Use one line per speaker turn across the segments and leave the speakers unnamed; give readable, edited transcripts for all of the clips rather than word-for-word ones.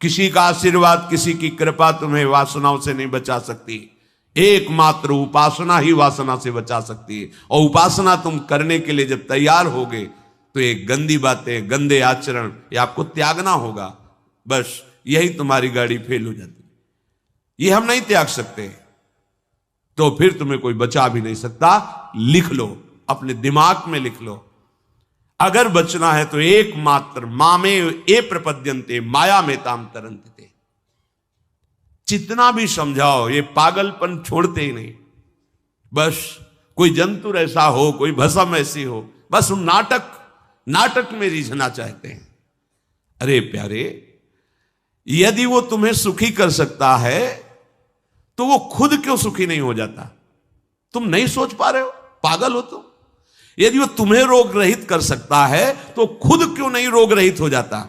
किसी का आशीर्वाद, किसी की कृपा तुम्हें वासनाओं से नहीं बचा सकती। एकमात्र उपासना ही वासना से बचा सकती है। और उपासना तुम करने के लिए जब तैयार होगे तो ये गंदी बातें, गंदे आचरण ये आपको त्यागना होगा। बस यही तुम्हारी गाड़ी फेल हो जाती है। ये हम नहीं त्याग सकते तो फिर तुम्हें कोई बचा भी नहीं सकता। लिख लो, अपने दिमाग में लिख लो, अगर बचना है तो एकमात्र मामे ए प्रपद्यन्ते माया में ताम तरंते। जितना भी समझाओ ये पागलपन छोड़ते ही नहीं। बस कोई जंतुर ऐसा हो, कोई भस्म ऐसी हो, बस उन नाटक में रीझना चाहते हैं। अरे प्यारे, यदि वो तुम्हें सुखी कर सकता है तो वो खुद क्यों सुखी नहीं हो जाता? तुम नहीं सोच पा रहे हो? पागल हो तुम। यदि वो तुम्हें रोग रहित कर सकता है तो खुद क्यों नहीं रोग रहित हो जाता?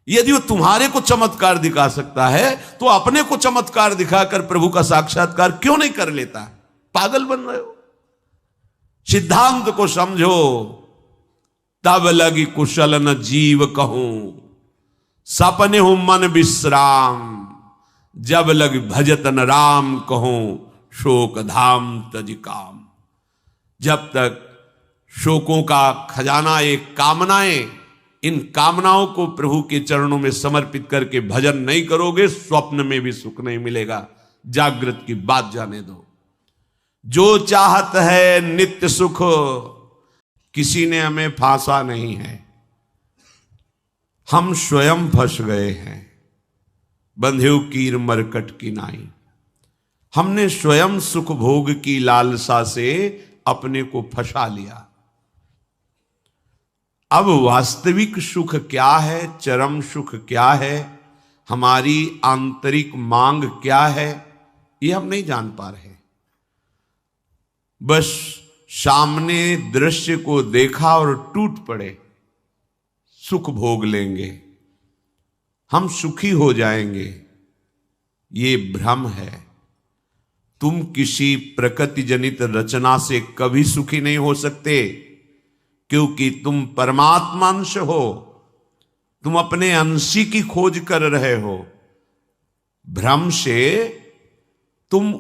यदि वो तुम्हारे को चमत्कार दिखा सकता है तो अपने को चमत्कार दिखाकर प्रभु का साक्षात्कार क्यों नहीं कर लेता? पागल बन रहे हो। सिद्धांत को समझो। तब लगी कुशल न जीव कहूं, सपने हूं मन विश्राम। जब लग भजत न राम कहूं, शोक धाम तज काम। जब तक शोकों का खजाना एक कामनाएं, इन कामनाओं को प्रभु के चरणों में समर्पित करके भजन नहीं करोगे, स्वप्न में भी सुख नहीं मिलेगा। जागृत की बात जाने दो। जो चाहत है नित्य सुख, किसी ने हमें फांसा नहीं है। हम स्वयं फंस गए हैं, बंधेउ कीर मरकट की नाई। हमने स्वयं सुख भोग की लालसा से अपने को फंसा लिया। अब वास्तविक सुख क्या है, चरम सुख क्या है, हमारी आंतरिक मांग क्या है, ये हम नहीं जान पा रहे। बस सामने दृश्य को देखा और टूट पड़े, सुख भोग लेंगे, हम सुखी हो जाएंगे। ये भ्रम है। तुम किसी प्रकृति जनित रचना से कभी सुखी नहीं हो सकते, क्योंकि तुम परमात्मा अंश हो। तुम अपने अंशी की खोज कर रहे हो। भ्रम से तुम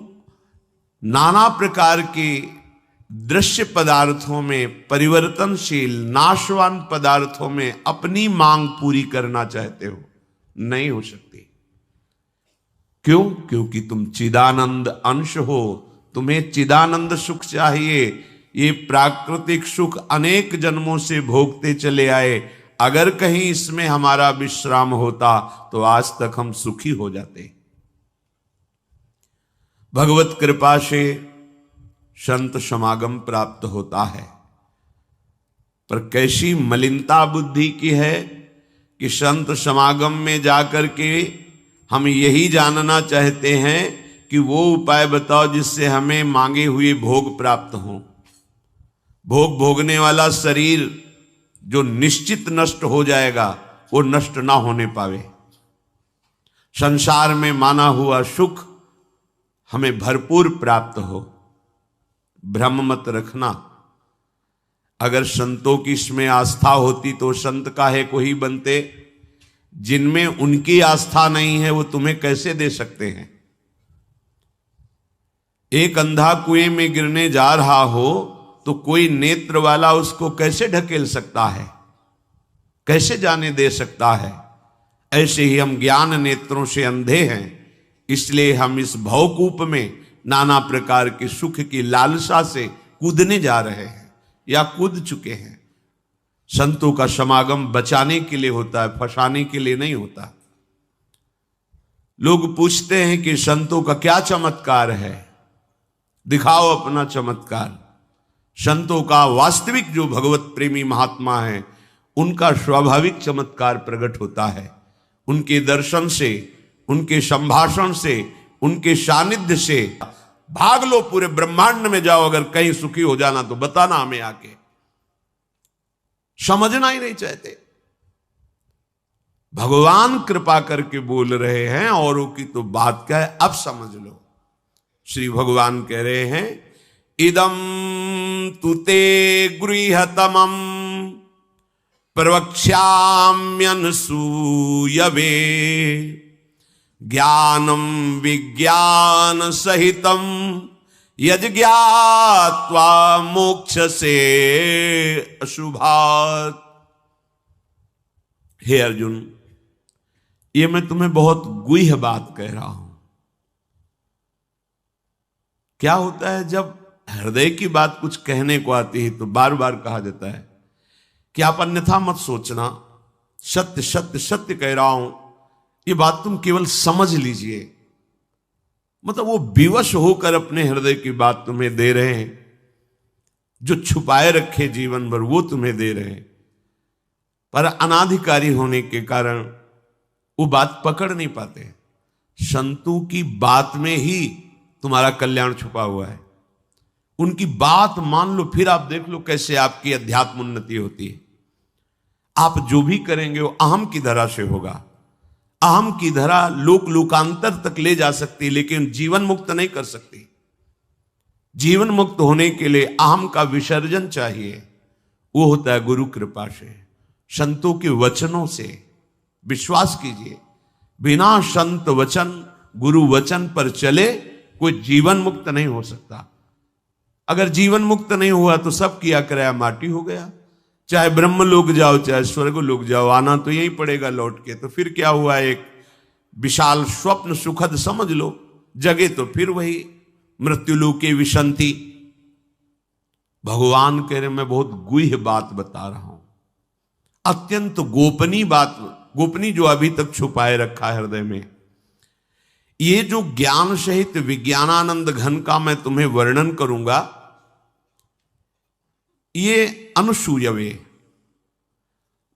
नाना प्रकार के दृश्य पदार्थों में, परिवर्तनशील नाशवान पदार्थों में अपनी मांग पूरी करना चाहते हो। नहीं हो सकती। क्यों? क्योंकि तुम चिदानंद अंश हो। तुम्हें चिदानंद सुख चाहिए। ये प्राकृतिक सुख अनेक जन्मों से भोगते चले आए। अगर कहीं इसमें हमारा विश्राम होता तो आज तक हम सुखी हो जाते। भगवत कृपा से संत समागम प्राप्त होता है, पर कैसी मलिनता बुद्धि की है कि संत समागम में जाकर के हम यही जानना चाहते हैं कि वो उपाय बताओ जिससे हमें मांगे हुए भोग प्राप्त हों। भोग भोगने वाला शरीर जो निश्चित नष्ट हो जाएगा, वो नष्ट ना होने पावे। संसार में माना हुआ सुख हमें भरपूर प्राप्त हो। भ्रम मत रखना। अगर संतों की इसमें आस्था होती तो संत काहे को ही बनते। जिनमें उनकी आस्था नहीं है वो तुम्हें कैसे दे सकते हैं? एक अंधा कुएं में गिरने जा रहा हो तो कोई नेत्र वाला उसको कैसे ढकेल सकता है, कैसे जाने दे सकता है? ऐसे ही हम ज्ञान नेत्रों से अंधे हैं, इसलिए हम इस भवकूप में नाना प्रकार के सुख की लालसा से कूदने जा रहे हैं या कूद चुके हैं। संतों का समागम बचाने के लिए होता है, फंसाने के लिए नहीं होता। लोग पूछते हैं कि संतों का क्या चमत्कार है, दिखाओ अपना चमत्कार। संतों का वास्तविक जो भगवत प्रेमी महात्मा है, उनका स्वाभाविक चमत्कार प्रकट होता है। उनके दर्शन से, उनके संभाषण से, उनके सानिध्य से। भाग लो, पूरे ब्रह्मांड में जाओ, अगर कहीं सुखी हो जाना तो बताना हमें आके। समझना ही नहीं चाहते। भगवान कृपा करके बोल रहे हैं, औरों की तो बात क्या है, अब समझ लो। श्री भगवान कह रहे हैं, इदम तुते गृहतमम प्रवक्ष्याम्यनसूयवे ज्ञानम विज्ञान सहितम यज्ञात्वा मोक्ष से अशुभात्। हे अर्जुन, ये मैं तुम्हें बहुत गुह्य बात कह रहा हूं। क्या होता है जब हृदय की बात कुछ कहने को आती है तो बार बार कहा जाता है कि आप अन्यथा मत सोचना, सत्य सत्य सत्य कह रहा हूं, ये बात तुम केवल समझ लीजिए। मतलब वो विवश होकर अपने हृदय की बात तुम्हें दे रहे हैं, जो छुपाए रखे जीवन भर वो तुम्हें दे रहे हैं, पर अनाधिकारी होने के कारण वो बात पकड़ नहीं पाते। संतों की बात में ही तुम्हारा कल्याण छुपा हुआ है। उनकी बात मान लो, फिर आप देख लो कैसे आपकी अध्यात्म उन्नति होती है। आप जो भी करेंगे वो अहम की धरा से होगा। अहम की धरा लोक लोकांतर तक ले जा सकती, लेकिन जीवन मुक्त नहीं कर सकती। जीवन मुक्त होने के लिए अहम का विसर्जन चाहिए। वो होता है गुरु कृपा से, संतों के वचनों से। विश्वास कीजिए, बिना संत वचन गुरु वचन पर चले कोई जीवन मुक्त नहीं हो सकता। अगर जीवन मुक्त नहीं हुआ तो सब किया कराया माटी हो गया। चाहे ब्रह्म लोक जाओ चाहे स्वर्ग लोक जाओ, आना तो यही पड़ेगा लौट के। तो फिर क्या हुआ, एक विशाल स्वप्न सुखद समझ लो, जगे तो फिर वही मृत्युलोके विशंति। भगवान कह रहे मैं बहुत गुह्य बात बता रहा हूं, अत्यंत गोपनीय बात, गोपनीय जो अभी तक छुपाए रखा है हृदय में। ये जो ज्ञान सहित विज्ञानानंद घन का मैं तुम्हें वर्णन करूंगा, ये अनुसूयवे,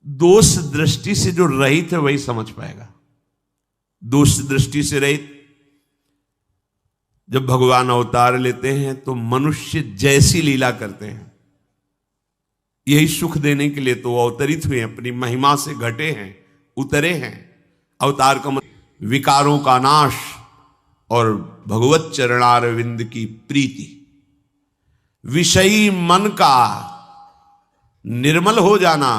दोष दृष्टि से जो रहित है वही समझ पाएगा। दोष दृष्टि से रहित, जब भगवान अवतार लेते हैं तो मनुष्य जैसी लीला करते हैं। यही सुख देने के लिए तो अवतरित हुए, अपनी महिमा से घटे हैं, उतरे हैं। अवतार का मतलब विकारों का नाश और भगवत चरणारविंद की प्रीति। विषयी मन का निर्मल हो जाना,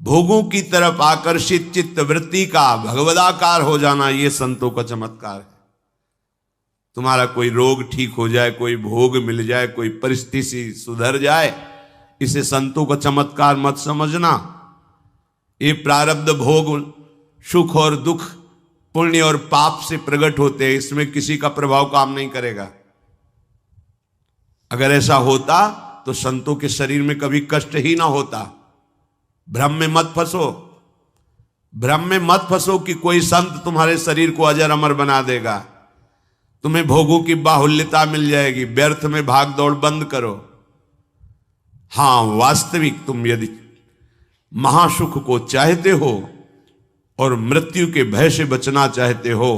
भोगों की तरफ आकर्षित चित्त वृत्ति का भगवदाकार हो जाना, यह संतों का चमत्कार है। तुम्हारा कोई रोग ठीक हो जाए, कोई भोग मिल जाए, कोई परिस्थिति सुधर जाए, इसे संतों का चमत्कार मत समझना। ये प्रारब्ध भोग सुख और दुख, पुण्य और पाप से प्रकट होते हैं, इसमें किसी का प्रभाव काम नहीं करेगा। अगर ऐसा होता तो संतों के शरीर में कभी कष्ट ही ना होता। भ्रम में मत फंसो, भ्रम में मत फंसो कि कोई संत तुम्हारे शरीर को अजर अमर बना देगा, तुम्हें भोगों की बाहुल्यता मिल जाएगी। व्यर्थ में भाग दौड़ बंद करो। हां, वास्तविक तुम यदि महासुख को चाहते हो और मृत्यु के भय से बचना चाहते हो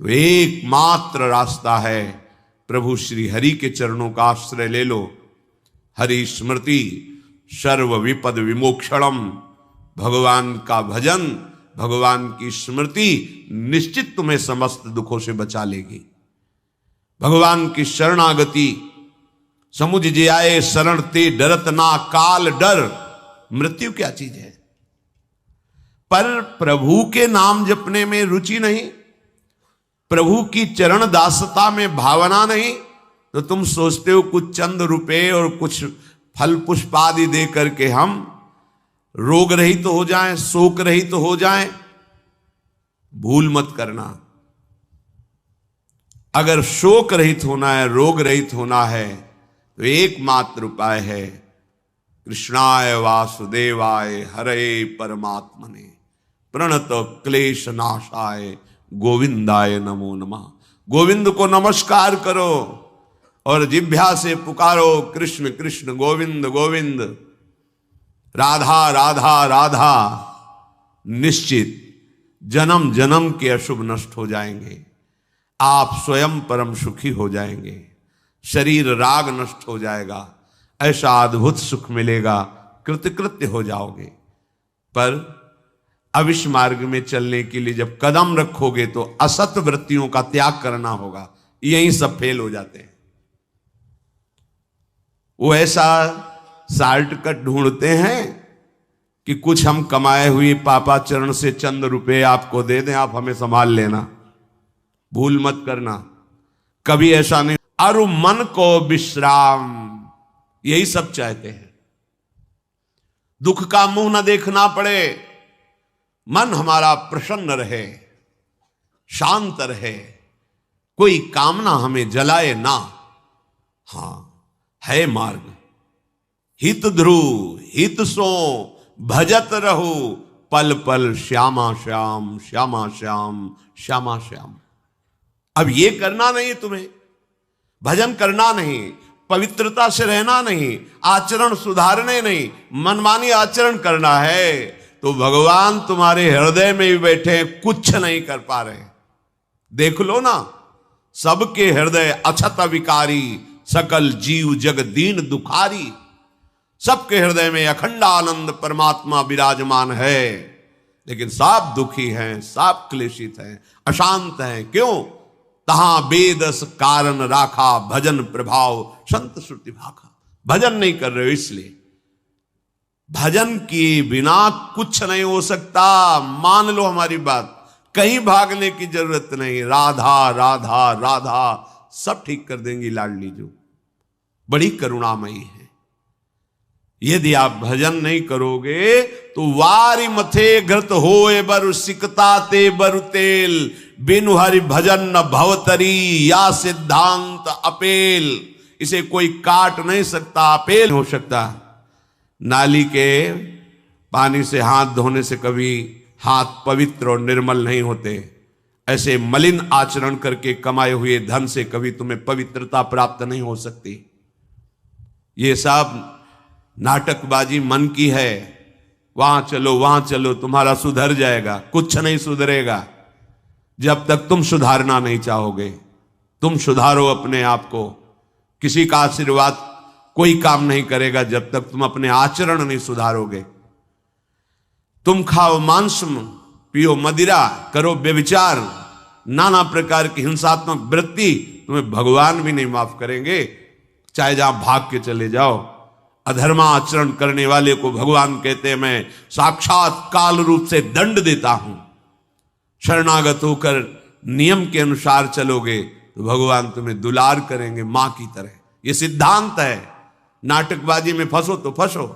तो एकमात्र रास्ता है, प्रभु श्री हरि के चरणों का आश्रय ले लो। हरि स्मृति सर्व विपद विमोक्षणम, भगवान का भजन, भगवान की स्मृति निश्चित तुम्हें समस्त दुखों से बचा लेगी। भगवान की शरणागति, समुझ जे आए शरण ते डरत ना काल डर। मृत्यु क्या चीज है, पर प्रभु के नाम जपने में रुचि नहीं, प्रभु की चरण दासता में भावना नहीं, तो तुम सोचते हो कुछ चंद रुपए और कुछ फल पुष्प आदि दे करके हम रोग रहित तो हो जाएं, शोक रहित तो हो जाएं। भूल मत करना। अगर शोक रहित होना है, रोग रहित होना है, तो एकमात्र उपाय है कृष्णाय वासुदेवाय हरे परमात्मने प्रणत क्लेश नाशाय गोविंदाय नमो नमः। गोविंद को नमस्कार करो और जिह्वा से पुकारो कृष्ण कृष्ण गोविंद गोविंद, राधा राधा राधा। निश्चित जन्म जन्म के अशुभ नष्ट हो जाएंगे, आप स्वयं परम सुखी हो जाएंगे, शरीर राग नष्ट हो जाएगा, ऐसा अद्भुत सुख मिलेगा, कृतकृत्य हो जाओगे। पर अब इस मार्ग में चलने के लिए जब कदम रखोगे तो असत वृत्तियों का त्याग करना होगा। यही सब फेल हो जाते हैं। वो ऐसा शॉर्टकट ढूंढते हैं कि कुछ हम कमाए हुए पापाचरण से चंद रुपए आपको दे दें, आप हमें संभाल लेना, भूल मत करना, कभी ऐसा नहीं। और मन को विश्राम, यही सब चाहते हैं, दुख का मुंह न देखना पड़े, मन हमारा प्रसन्न रहे, शांत रहे, कोई कामना हमें जलाए ना। हां, है मार्ग, हित ध्रुव हित सो भजत रहो, पल पल श्यामा श्याम श्यामा श्याम श्यामा श्याम। अब ये करना नहीं तुम्हें, भजन करना नहीं, पवित्रता से रहना नहीं, आचरण सुधारने नहीं, मनमानी आचरण करना है, तो भगवान तुम्हारे हृदय में भी बैठे, कुछ नहीं कर पा रहे। देख लो ना, सबके हृदय अछत विकारी, सकल जीव जग दीन दुखारी। सबके हृदय में अखंड आनंद परमात्मा विराजमान है, लेकिन सब दुखी हैं, सब क्लेशित हैं, अशांत हैं। क्यों? तहां बेदस कारण राखा, भजन प्रभाव संत श्रुति भाखा। भजन नहीं कर रहे हो, इसलिए भजन किए बिना कुछ नहीं हो सकता। मान लो हमारी बात, कहीं भागने की जरूरत नहीं। राधा राधा राधा सब ठीक कर देंगी लाडली जो, बड़ी करुणामयी है। यदि आप भजन नहीं करोगे तो वारी मथे घृत होए बरु सिकता ते बरु तेल, बिनु हरि भजन न भवतरी, या सिद्धांत अपेल। इसे कोई काट नहीं सकता, अपेल हो सकता। नाली के पानी से हाथ धोने से कभी हाथ पवित्र और निर्मल नहीं होते, ऐसे मलिन आचरण करके कमाए हुए धन से कभी तुम्हें पवित्रता प्राप्त नहीं हो सकती। ये सब नाटकबाजी मन की है। वहां चलो तुम्हारा सुधर जाएगा, कुछ नहीं सुधरेगा जब तक तुम सुधारना नहीं चाहोगे। तुम सुधारो अपने आप को, किसी का आशीर्वाद कोई काम नहीं करेगा जब तक तुम अपने आचरण नहीं सुधारोगे। तुम खाओ मांस, पियो मदिरा, करो व्यभिचार, नाना प्रकार की हिंसात्मक वृत्ति, तुम्हें भगवान भी नहीं माफ करेंगे, चाहे जहां भाग के चले जाओ। अधर्मा आचरण करने वाले को भगवान कहते हैं, मैं साक्षात काल रूप से दंड देता हूं। शरणागत होकर नियम के अनुसार चलोगे तो भगवान तुम्हें दुलार करेंगे मां की तरह। यह सिद्धांत है। नाटकबाजी में फंसो तो फंसो,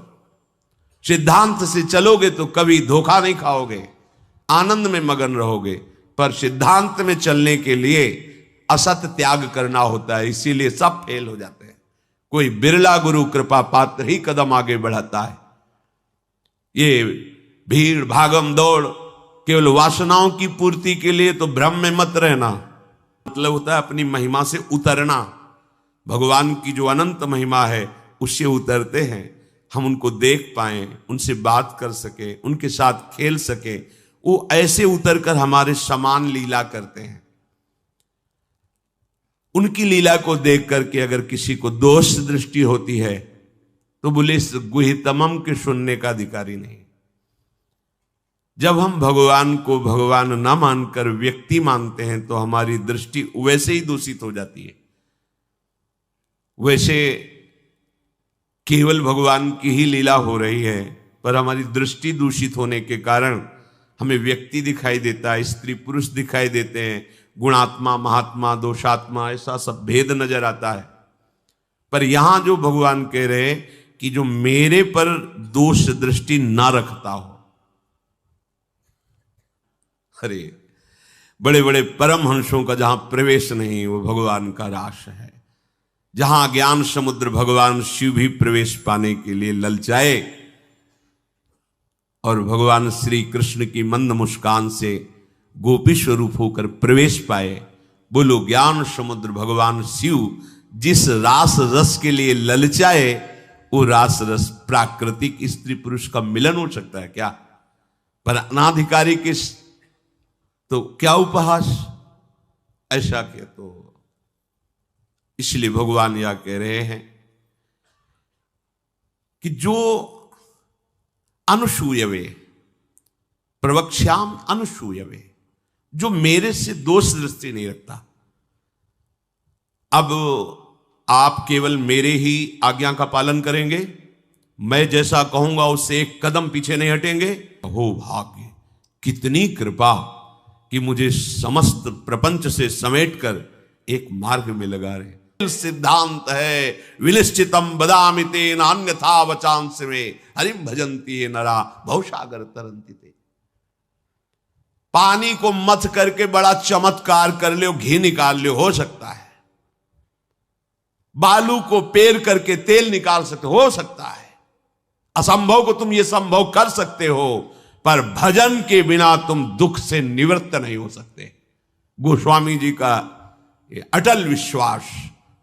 सिद्धांत से चलोगे तो कभी धोखा नहीं खाओगे, आनंद में मगन रहोगे। पर सिद्धांत में चलने के लिए असत त्याग करना होता है, इसीलिए सब फेल हो जाते हैं। कोई बिरला गुरु कृपा पात्र ही कदम आगे बढ़ाता है। ये भीड़ भागम दौड़ केवल वासनाओं की पूर्ति के लिए तो भ्रम में मत रहना। मतलब होता है अपनी महिमा से उतरना। भगवान की जो अनंत महिमा है उससे उतरते हैं, हम उनको देख पाए, उनसे बात कर सके, उनके साथ खेल सके। वो ऐसे उतरकर हमारे समान लीला करते हैं। उनकी लीला को देख करके अगर किसी को दोष दृष्टि होती है तो बोले इस गुहितमम के सुनने का अधिकारी नहीं। जब हम भगवान को भगवान न मानकर व्यक्ति मानते हैं तो हमारी दृष्टि वैसे ही दूषित हो जाती है। वैसे केवल भगवान की ही लीला हो रही है, पर हमारी दृष्टि दूषित होने के कारण हमें व्यक्ति दिखाई देता है, स्त्री पुरुष दिखाई देते हैं, गुणात्मा महात्मा दोषात्मा ऐसा सब भेद नजर आता है। पर यहां जो भगवान कह रहे कि जो मेरे पर दोष दृष्टि ना रखता हो, अरे बड़े बड़े परमहंसों का जहां प्रवेश नहीं वो भगवान का रास है। जहां ज्ञान समुद्र भगवान शिव भी प्रवेश पाने के लिए ललचाए और भगवान श्री कृष्ण की मंद मुस्कान से गोपी स्वरूप होकर प्रवेश पाए। बोलो ज्ञान समुद्र भगवान शिव जिस रास रस के लिए ललचाए, वो रास रस प्राकृतिक स्त्री पुरुष का मिलन हो सकता है क्या? पर अनाधिकारी के तो क्या उपहास, ऐसा क्या? तो इसलिए भगवान यह कह रहे हैं कि जो अनुसूयवे प्रवक्ष्याम अनुसूयवे, जो मेरे से दोष दृष्टि नहीं रखता। अब आप केवल मेरे ही आज्ञा का पालन करेंगे, मैं जैसा कहूंगा उससे एक कदम पीछे नहीं हटेंगे। हो भाग्य, कितनी कृपा कि मुझे समस्त प्रपंच से समेटकर एक मार्ग में लगा रहे। सिद्धांत है विनिश्चितम बदामि तेन अन्यथा वचांस में हरिम भजन्ति ये नरा भवसागर तरन्ति ते। पानी को मथ करके बड़ा चमत्कार कर लो, घी निकाल लो, हो सकता है। बालू को पेर करके तेल निकाल सकते हो सकता है। असंभव को तुम ये संभव कर सकते हो, पर भजन के बिना तुम दुख से निवृत्त नहीं हो सकते। गोस्वामी जी का ये अटल विश्वास,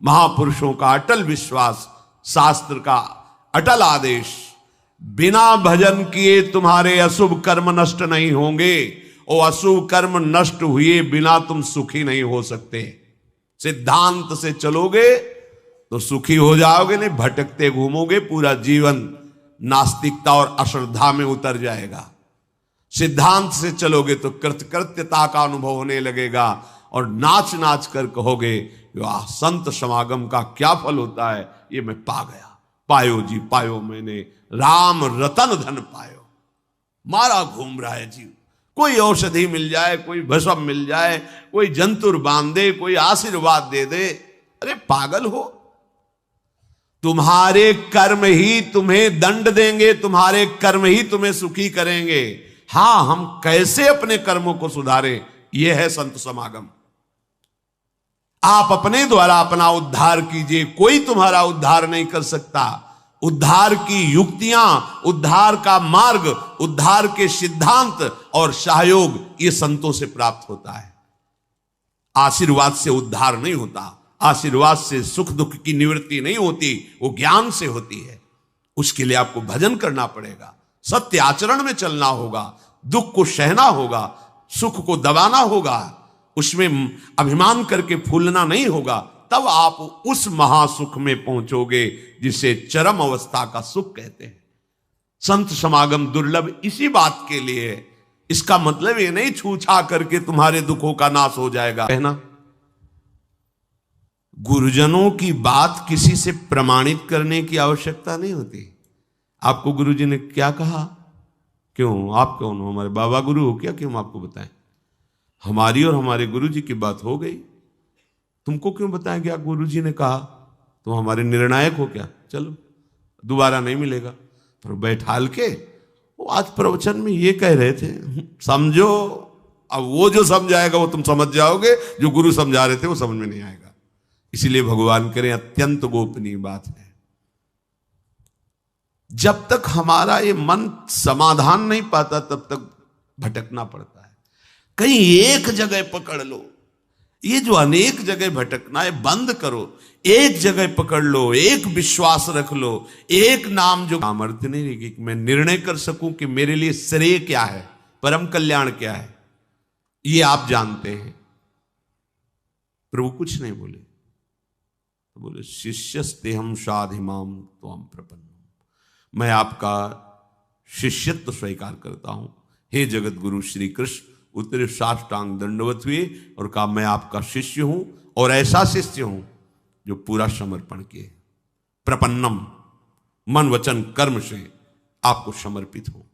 महापुरुषों का अटल विश्वास, शास्त्र का अटल आदेश, बिना भजन किए तुम्हारे अशुभ कर्म नष्ट नहीं होंगे और अशुभ कर्म नष्ट हुए बिना तुम सुखी नहीं हो सकते। सिद्धांत से चलोगे तो सुखी हो जाओगे, नहीं भटकते घूमोगे, पूरा जीवन नास्तिकता और अश्रद्धा में उतर जाएगा। सिद्धांत से चलोगे तो कृतकृत्यता का अनुभव होने लगेगा और नाच नाच कर कहोगे वाह, संत समागम का क्या फल होता है, ये मैं पा गया। पायो जी पायो, मैंने राम रतन धन पायो। मारा घूम रहा है जीव, कोई औषधि मिल जाए, कोई भस्म मिल जाए, कोई जंतुर बांध दे, कोई आशीर्वाद दे दे, अरे पागल हो। तुम्हारे कर्म ही तुम्हें दंड देंगे, तुम्हारे कर्म ही तुम्हें सुखी करेंगे। हां, हम कैसे अपने कर्मों को सुधारें, यह है संत समागम। आप अपने द्वारा अपना उद्धार कीजिए, कोई तुम्हारा उद्धार नहीं कर सकता। उद्धार की युक्तियां, उद्धार का मार्ग, उद्धार के सिद्धांत और सहयोग ये संतों से प्राप्त होता है। आशीर्वाद से उद्धार नहीं होता, आशीर्वाद से सुख दुख की निवृत्ति नहीं होती, वो ज्ञान से होती है। उसके लिए आपको भजन करना पड़ेगा, सत्य आचरण में चलना होगा, दुख को सहना होगा, सुख को दबाना होगा, उसमें अभिमान करके फूलना नहीं होगा। तब आप उस महासुख में पहुंचोगे जिसे चरम अवस्था का सुख कहते हैं। संत समागम दुर्लभ इसी बात के लिए है। इसका मतलब ये नहीं छू छा करके तुम्हारे दुखों का नाश हो जाएगा, है ना। गुरुजनों की बात किसी से प्रमाणित करने की आवश्यकता नहीं होती। आपको गुरुजी ने क्या कहा, क्यों आप कौन हो, हमारे बाबा गुरु हो क्या, क्यों हम आपको बताएं। हमारी और हमारे गुरुजी की बात हो गई, तुमको क्यों बताएं क्या गुरुजी ने कहा, तुम हमारे निर्णायक हो क्या, चलो दोबारा नहीं मिलेगा। पर बैठाल के वो आज प्रवचन में ये कह रहे थे, समझो। अब वो जो समझाएगा वो तुम समझ जाओगे, जो गुरु समझा रहे थे वो समझ में नहीं आएगा। इसीलिए भगवान करें अत्यंत गोपनीय बात है। जब तक हमारा ये मन समाधान नहीं पाता तब तक भटकना पड़ता है। कहीं एक जगह पकड़ लो, ये जो अनेक जगह भटकना है बंद करो, एक जगह पकड़ लो, एक विश्वास रख लो, एक नाम जो सामर्थ्य नहीं रहेगी कि मैं निर्णय कर सकूं कि मेरे लिए श्रेय क्या है, परम कल्याण क्या है, ये आप जानते हैं। प्रभु कुछ नहीं बोले, तो बोले शिष्यस्तेहम साधिमाम त्वाम प्रपन्नम, मैं आपका शिष्यत्व स्वीकार करता हूं। हे जगत गुरु श्री कृष्ण उत्तरे साष्टांग दंडवत हुए और कहा मैं आपका शिष्य हूं और ऐसा शिष्य हूं जो पूरा समर्पण किए, प्रपन्नम, मन वचन कर्म से आपको समर्पित हो।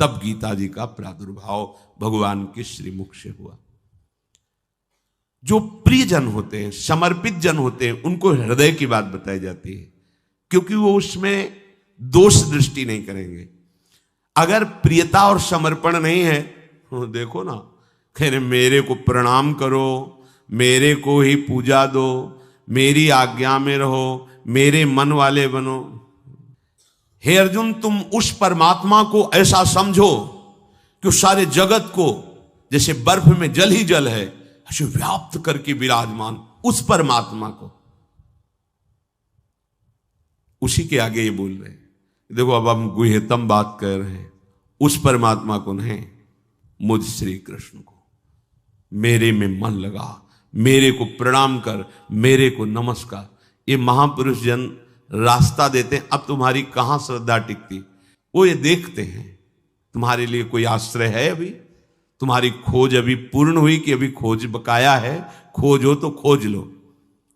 तब गीता जी का प्रादुर्भाव भगवान के श्रीमुख से हुआ। जो प्रिय जन होते हैं, समर्पित जन होते हैं, उनको हृदय की बात बताई जाती है, क्योंकि वो उसमें दोष दृष्टि नहीं करेंगे। अगर प्रियता और समर्पण नहीं है, देखो ना, कह रहे मेरे को प्रणाम करो, मेरे को ही पूजा दो, मेरी आज्ञा में रहो, मेरे मन वाले बनो। हे अर्जुन, तुम उस परमात्मा को ऐसा समझो कि उस सारे जगत को जैसे बर्फ में जल ही जल है ऐसे व्याप्त करके विराजमान उस परमात्मा को, उसी के आगे ये बोल रहे हैं। देखो अब हम गुह्यतम बात कर रहे हैं, उस परमात्मा को नहीं, मुझ श्री कृष्ण को। मेरे में मन लगा, मेरे को प्रणाम कर, मेरे को नमस्कार। ये महापुरुष जन रास्ता देते हैं। अब तुम्हारी कहां श्रद्धा टिकती, वो ये देखते हैं तुम्हारे लिए कोई आश्रय है, अभी तुम्हारी खोज अभी पूर्ण हुई कि अभी खोज बकाया है। खोज हो तो खोज लो,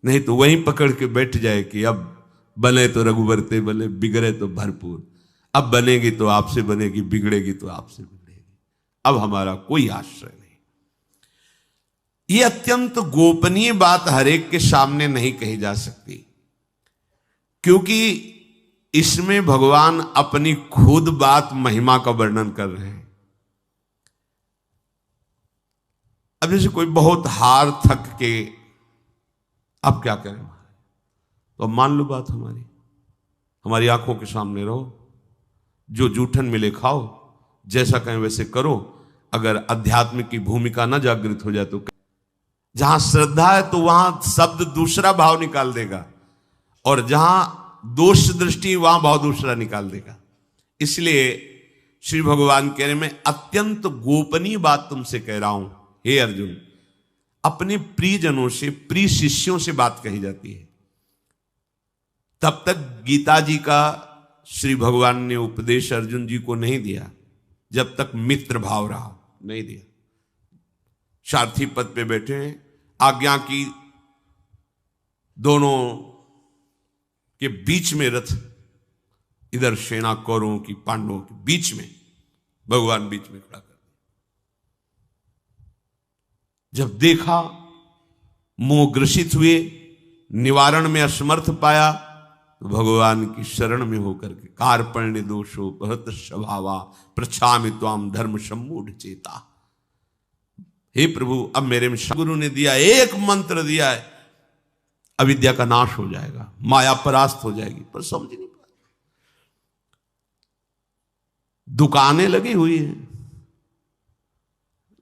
नहीं तो वहीं पकड़ के बैठ जाए कि अब बने तो रघुबर ते बने, बिगड़े तो भरपूर। अब बनेगी तो आपसे बनेगी, बिगड़ेगी तो आपसे बिगड़ेगी। अब हमारा कोई आश्रय नहीं। ये अत्यंत गोपनीय बात हरेक के सामने नहीं कही जा सकती, क्योंकि इसमें भगवान अपनी खुद बात महिमा का वर्णन कर रहे हैं। अब जैसे कोई बहुत हार थक के, अब क्या करें, तो अब मान लो बात हमारी आंखों के सामने रहो, जो जूठन मिले खाओ, जैसा कहें वैसे करो। अगर अध्यात्म की भूमिका ना जागृत हो जाए तो, जहां श्रद्धा है तो वहां शब्द दूसरा भाव निकाल देगा, और जहां दोष दृष्टि वहां भाव दूसरा निकाल देगा। इसलिए श्री भगवान कह रहे, मैं अत्यंत गोपनीय बात तुमसे कह रहा हूं हे अर्जुन। अपने प्रियजनों से, प्रिय शिष्यों से बात कही जाती है। तब तक गीता जी का श्री भगवान ने उपदेश अर्जुन जी को नहीं दिया, जब तक मित्र भाव रहा, नहीं दिया। सारथी पद पे बैठे हैं, आज्ञा की दोनों के बीच में रथ, इधर सेना कौरवों की पांडवों के बीच में, भगवान बीच में खड़ा कर। जब देखा, मोह ग्रसित हुए, निवारण में असमर्थ पाया, तो भगवान की शरण में होकर के कार्पण्य दोषो बहत स्वभावा प्रछामि त्वाम धर्म सम्मूढ़ चेता। हे प्रभु, अब मेरे में गुरु ने दिया, एक मंत्र दिया है, अविद्या का नाश हो जाएगा, माया परास्त हो जाएगी, पर समझ नहीं पा। दुकानें लगी हुई हैं,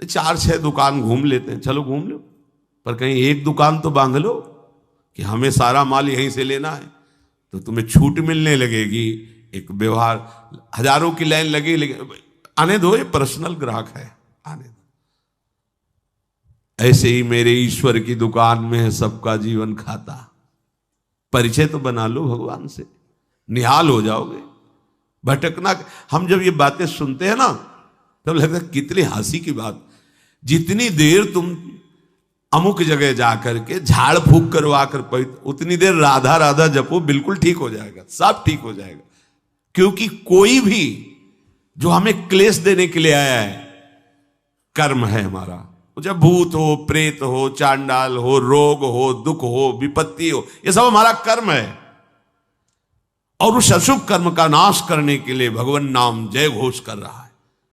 4-6 दुकान घूम लेते हैं, चलो घूम लो, पर कहीं एक दुकान तो बांध लो कि हमें सारा माल यहीं से लेना है, तो तुम्हें छूट मिलने लगेगी। एक व्यवहार, हजारों की लाइन लगी, लेकिन आने दो, ये पर्सनल ग्राहक है, आने दो। ऐसे ही मेरे ईश्वर की दुकान में है सबका जीवन खाता। परिचय तो बना लो भगवान से, निहाल हो जाओगे। भटकना, हम जब ये बातें सुनते हैं ना, तब लगता है कितनी हंसी की बात। जितनी देर तुम अमुक जगह जाकर के झाड़ फूक करवा कर उतनी देर राधा राधा जपो, बिल्कुल ठीक हो जाएगा, सब ठीक हो जाएगा। क्योंकि कोई भी जो हमें क्लेश देने के लिए आया है, कर्म है हमारा। चाहे भूत हो, प्रेत हो, चांडाल हो, रोग हो, दुख हो, विपत्ति हो, ये सब हमारा कर्म है। और उस अशुभ कर्म का नाश करने के लिए भगवान नाम जय घोष कर रहा है।